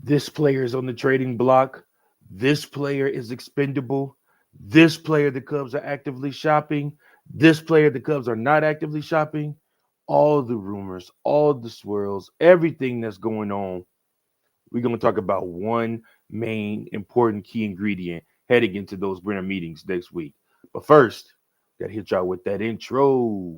This player is on the trading block. This player is expendable. This player the Cubs are actively shopping. This player the Cubs are not actively shopping. All the rumors, all the swirls, everything that's going on. We're going to talk about one main important key ingredient heading into those winter meetings next week. But first, got to hit y'all with that intro.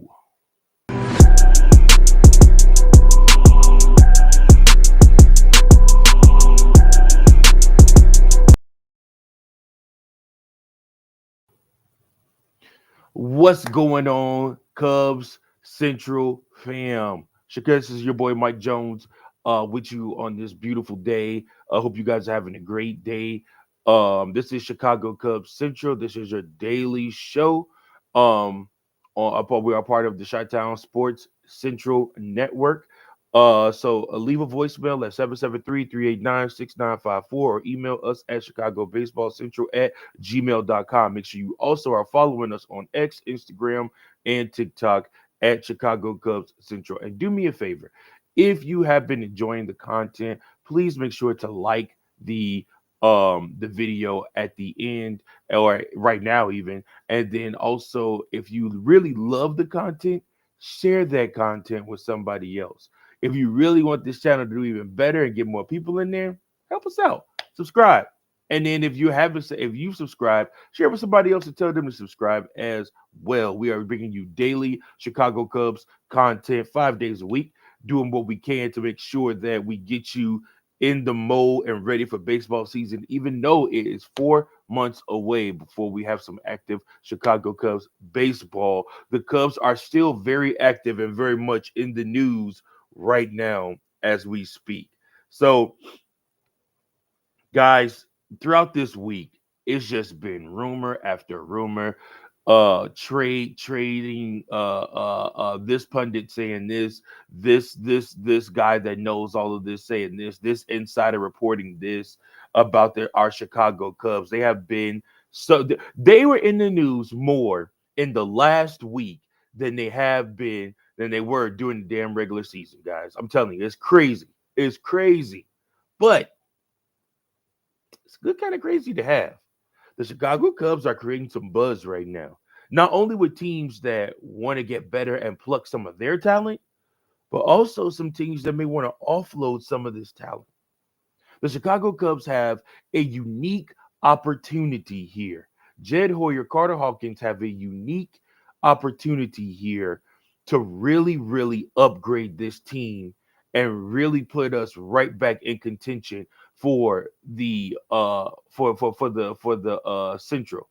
What's going on, Cubs Central fam? Shakir, this is your boy Mike Jones with you on this beautiful day. I hope you guys are having a great day. This is Chicago Cubs Central. This is your daily show. Um, we are part of the Chi-Town Sports Central Network. So leave a voicemail at 773-389-6954 or email us at Chicago Baseball Central at gmail.com. Make sure you also are following us on X, Instagram, and TikTok at Chicago Cubs Central. And do me a favor, if you have been enjoying the content, please make sure to like the video at the end or right now even. And then also, if you really love the content, share that content with somebody else. If you really want this channel to do even better and get more people in there, help us out. Subscribe. And then if you subscribe, share with somebody else and tell them to subscribe as well. We are bringing you daily Chicago Cubs content 5 days a week, doing what we can to make sure that we get you in the mode and ready for baseball season, even though it is 4 months away before we have some active Chicago Cubs baseball. The Cubs are still very active and very much in the news right now as we speak. So, guys, throughout this week, it's just been rumor after rumor, trading, this pundit saying this guy that knows all of this saying this insider reporting this about our Chicago Cubs. They have been they were in the news more in the last week than they were during the damn regular season, guys. I'm telling you, it's crazy. It's crazy. But it's good kind of crazy to have. The Chicago Cubs are creating some buzz right now. Not only with teams that want to get better and pluck some of their talent, but also some teams that may want to offload some of this talent. The Chicago Cubs have a unique opportunity here. Jed Hoyer, Carter Hawkins have a unique opportunity here to really, really upgrade this team and really put us right back in contention for the central for the central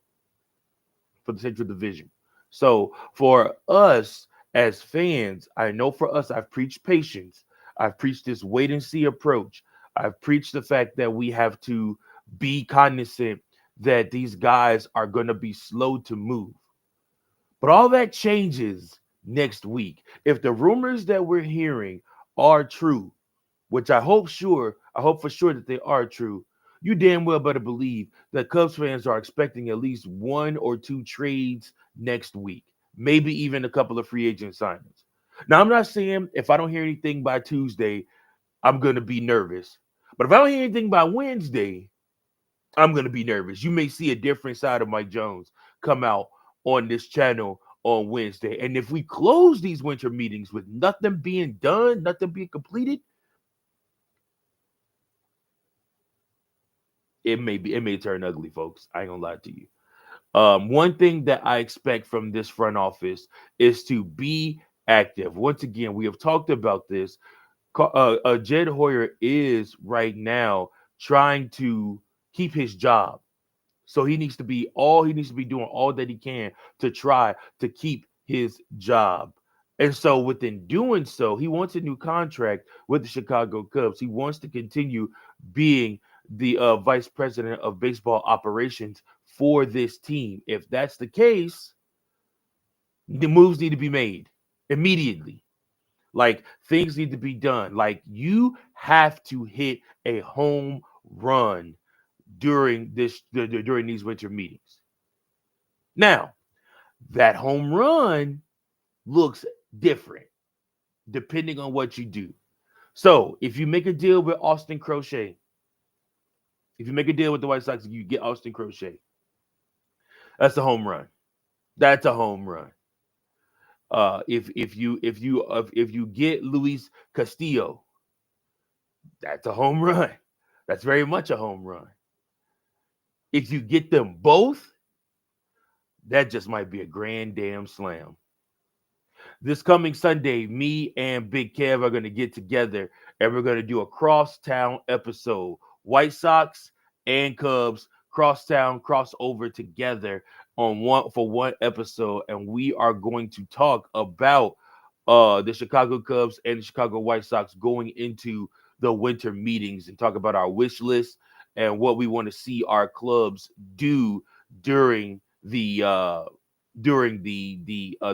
division. So for us as fans, I know for us, I've preached patience. I've preached this wait and see approach. I've preached the fact that we have to be cognizant that these guys are going to be slow to move. But all that changes next week. If the rumors that we're hearing are true, which I hope for sure that they are true, you damn well better believe that Cubs fans are expecting at least one or two trades next week, maybe even a couple of free agent signings. Now, I'm not saying if I don't hear anything by Tuesday, I'm going to be nervous. But if I don't hear anything by Wednesday, I'm going to be nervous. You may see a different side of Mike Jones come out on this channel on Wednesday. And if we close these winter meetings with nothing being done, nothing being completed, it may turn ugly, folks. I ain't gonna lie to you. One thing that I expect from this front office is to be active. Once again, we have talked about this. Jed Hoyer is right now trying to keep his job. So he needs to be doing all that he can to try to keep his job. And so within doing so, he wants a new contract with the Chicago Cubs. He wants to continue being the vice president of baseball operations for this team. If that's the case, the moves need to be made immediately. Like things need to be done. Like you have to hit a home run during these winter meetings. Now, that home run looks different depending on what you do. So, if you make a deal with Austin Crochet, If you make a deal with the White Sox, you get Austin Crochet. That's a home run. That's a home run. If you get Luis Castillo, that's a home run. That's very much a home run. If you get them both, that just might be a grand damn slam. This coming Sunday, me and Big Kev are going to get together and we're going to do a crosstown episode. White Sox and Cubs crosstown crossover together on one episode, and we are going to talk about the Chicago Cubs and the Chicago White Sox going into the winter meetings and talk about our wish list and what we want to see our clubs do during the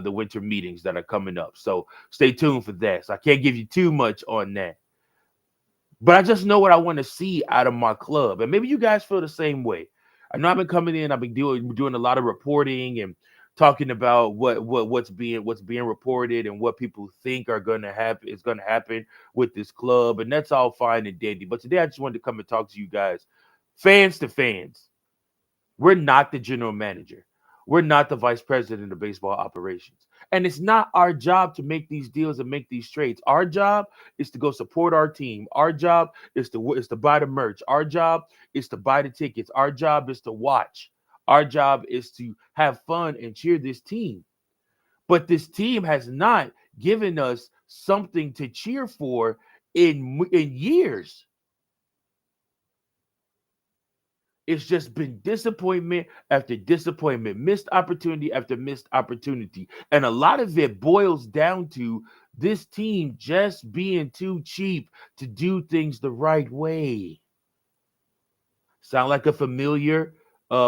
winter meetings that are coming up. So stay tuned for that. So I can't give you too much on that. But I just know what I want to see out of my club. And maybe you guys feel the same way. I know I've been coming in, I've been doing a lot of reporting and talking about what's being reported and what people think is gonna happen with this club. And that's all fine and dandy. But today I just wanted to come and talk to you guys, fans to fans. We're not the general manager. We're not the vice president of baseball operations. And it's not our job to make these deals and make these trades. Our job is to go support our team. Our job is to buy the merch. Our job is to buy the tickets. Our job is to watch. Our job is to have fun and cheer this team. But this team has not given us something to cheer for in years. It's just been disappointment after disappointment, missed opportunity after missed opportunity. And a lot of it boils down to this team just being too cheap to do things the right way. Sound like a familiar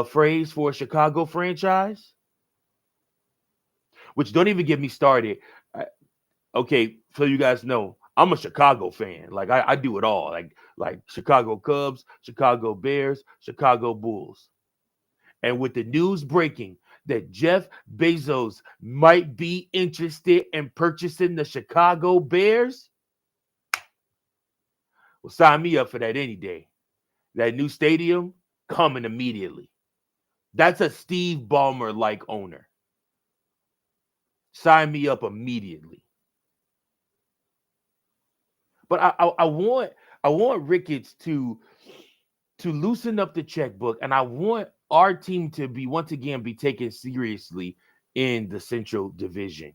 phrase for a Chicago franchise? Which don't even get me started. Okay, so you guys know, I'm a Chicago fan. Like I do it all. Like Chicago Cubs, Chicago Bears, Chicago Bulls. And with the news breaking that Jeff Bezos might be interested in purchasing the Chicago Bears, well, sign me up for that any day. That new stadium coming immediately. That's a Steve Ballmer like owner. Sign me up immediately. But I want Ricketts to loosen up the checkbook, and I want our team to be once again be taken seriously in the Central Division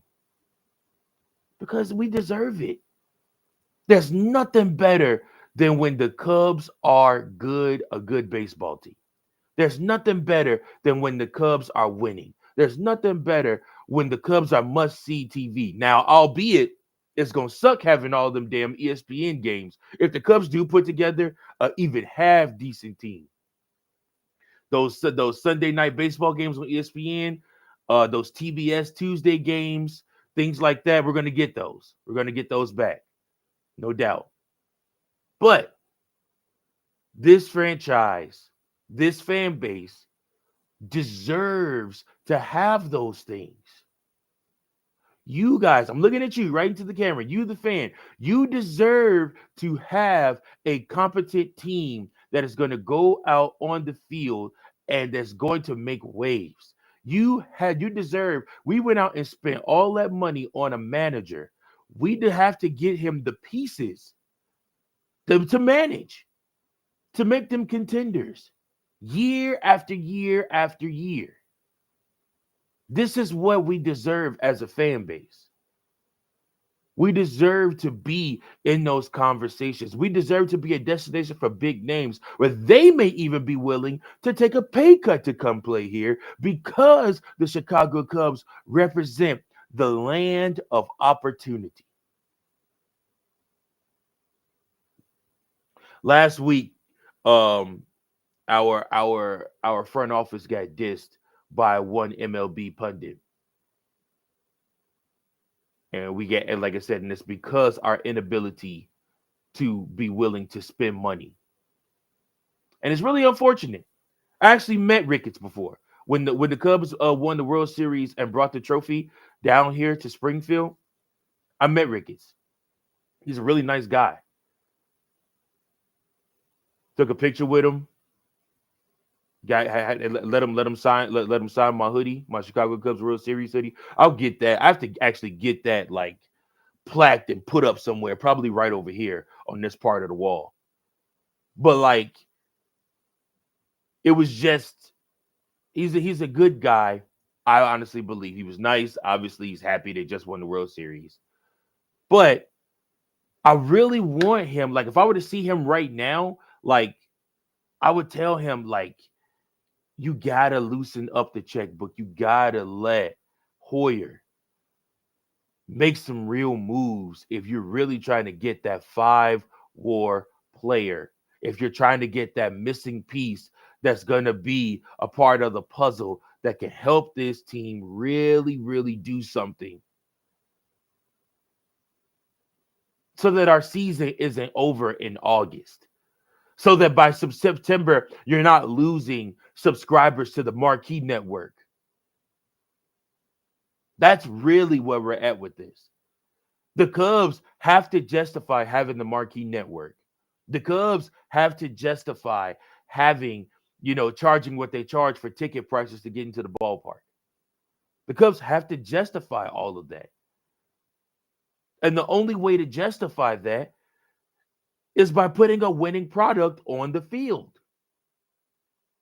because we deserve it. There's nothing better than when the Cubs are good, a good baseball team. There's nothing better than when the Cubs are winning. There's nothing better when the Cubs are must-see TV. Now, albeit it's going to suck having all them damn ESPN games. If the Cubs do put together a even half decent team, those Sunday night baseball games on ESPN, those TBS Tuesday games, things like that, we're going to get those. We're going to get those back, no doubt. But this franchise, this fan base deserves to have those things. You guys, I'm looking at you right into the camera. You, the fan, you deserve to have a competent team that is going to go out on the field and that's going to make waves. You deserve. We went out and spent all that money on a manager. We have to get him the pieces to manage, to make them contenders year after year after year. This is what we deserve as a fan base. We deserve to be in those conversations. We deserve to be a destination for big names where they may even be willing to take a pay cut to come play here because the Chicago Cubs represent the land of opportunity. Last week, our front office got dissed by one MLB pundit. And like I said, and it's because our inability to be willing to spend money. And it's really unfortunate. I actually met Ricketts before. When the Cubs won the World Series and brought the trophy down here to Springfield, I met Ricketts. He's a really nice guy. Took a picture with him. Let him sign let him sign my hoodie, my Chicago Cubs World Series hoodie. I'll get that. I have to actually get that like plaqued and put up somewhere, probably right over here on this part of the wall. But like it was just he's a good guy. I honestly believe he was nice. Obviously, he's happy they just won the World Series. But I really want him, like if I were to see him right now, like I would tell him like you gotta loosen up the checkbook. You gotta let Hoyer make some real moves if you're really trying to get that 5 WAR player. If you're trying to get that missing piece that's gonna be a part of the puzzle that can help this team really, really do something so that our season isn't over in August. So that by September, you're not losing subscribers to the Marquee Network. That's really where we're at with this. The Cubs have to justify having the Marquee Network. The Cubs have to justify having, charging what they charge for ticket prices to get into the ballpark. The Cubs have to justify all of that. And the only way to justify that is by putting a winning product on the field.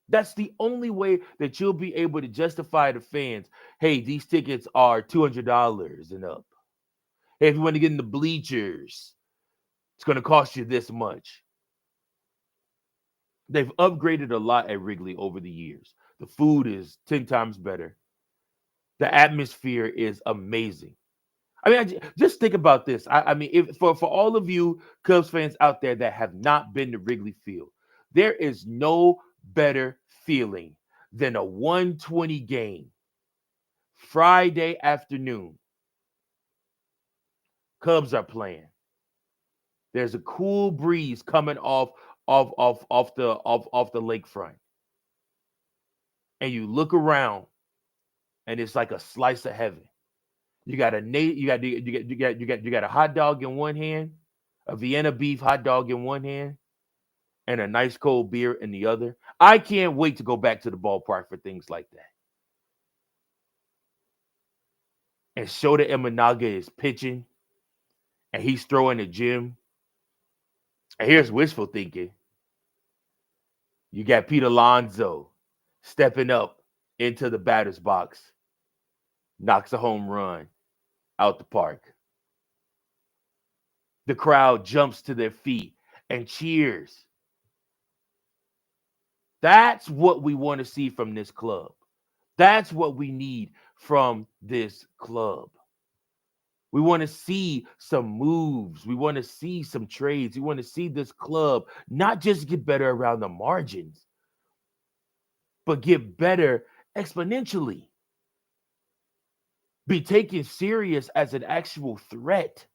That's the only way that you'll be able to justify to fans, hey, these tickets are $200 and up. Hey, if you want to get in the bleachers, it's going to cost you this much. They've upgraded a lot at Wrigley over the years. The food is 10 times better. The atmosphere is amazing. I mean, just think about this. I mean, if for all of you Cubs fans out there that have not been to Wrigley Field, there is no better feeling than a 120 game Friday afternoon. Cubs are playing. There's a cool breeze coming off the lakefront, and you look around, and it's like a slice of heaven. You got a hot dog in one hand, a Vienna beef hot dog in one hand, and a nice cold beer in the other. I can't wait to go back to the ballpark for things like that. And Shota Imanaga is pitching, and he's throwing a gym. And here's wishful thinking. You got Pete Alonso stepping up into the batter's box, knocks a home run out the park. The crowd jumps to their feet and cheers. That's what we want to see from this club. That's what we need from this club. We want to see some moves. We want to see some trades. We want to see this club not just get better around the margins, but get better exponentially. Be taken serious as an actual threat.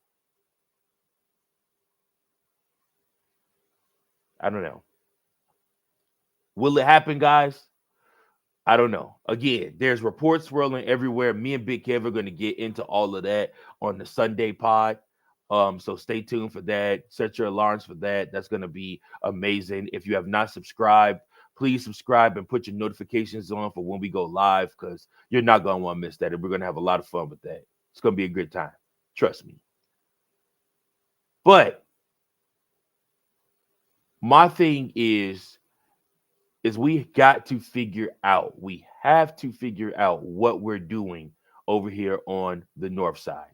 I don't know. Will it happen, guys? I don't know. Again, there's reports swirling everywhere. Me and Big Kev are going to get into all of that on the Sunday pod. So stay tuned for that. Set your alarms for that. That's going to be amazing. If you have not subscribed, please subscribe and put your notifications on for when we go live, because you're not going to want to miss that. And we're going to have a lot of fun with that. It's going to be a good time. Trust me. But my thing is we got to figure out, we have to figure out what we're doing over here on the north side.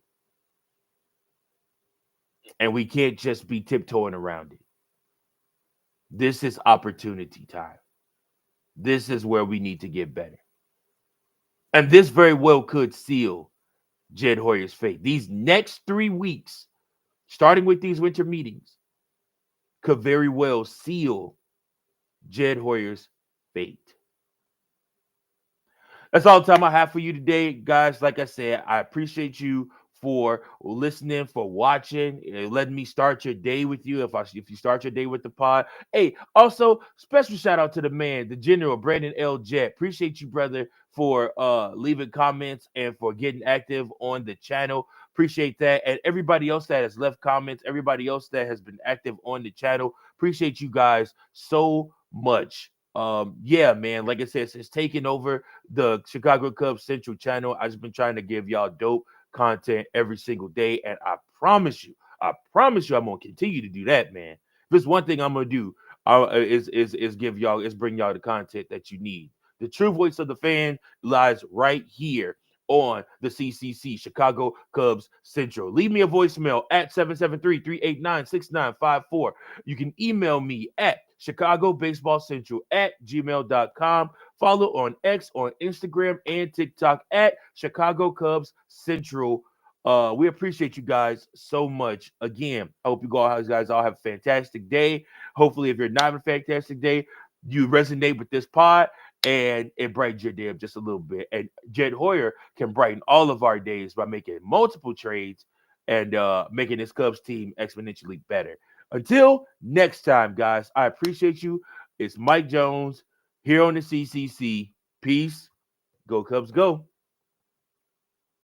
And we can't just be tiptoeing around it. This is opportunity time. This is where we need to get better. And this very well could seal Jed Hoyer's fate. These next 3 weeks, starting with these winter meetings, could very well seal Jed Hoyer's fate. That's all the time I have for you today, guys. Like I said, I appreciate you for listening, for watching, letting me start your day with you. If you start your day with the pod, hey, also special shout out to the man, the General Brandon L. Jett. Appreciate you, brother, for leaving comments and for getting active on the channel. Appreciate that, and everybody else that has left comments, everybody else that has been active on the channel. Appreciate you guys so much. Yeah, man, like I said, since taking over the Chicago Cubs Central channel, I've just been trying to give y'all dope content every single day, and I promise you, I'm gonna continue to do that, man. If there's one thing I'm gonna do, is give y'all, is bring y'all the content that you need. The true voice of the fan lies right here on the CCC, Chicago Cubs Central. Leave me a voicemail at 773-389-6954. You can email me at ChicagoBaseballCentral@gmail.com. Follow on X, on Instagram, and TikTok at Chicago Cubs Central. We appreciate you guys so much. Again, I hope you guys all have a fantastic day. Hopefully, if you're not having a fantastic day, you resonate with this pod and it brightens your day up just a little bit. And Jed Hoyer can brighten all of our days by making multiple trades and making this Cubs team exponentially better. Until next time, guys, I appreciate you. It's Mike Jones here on the CCC. Peace. Go Cubs, go.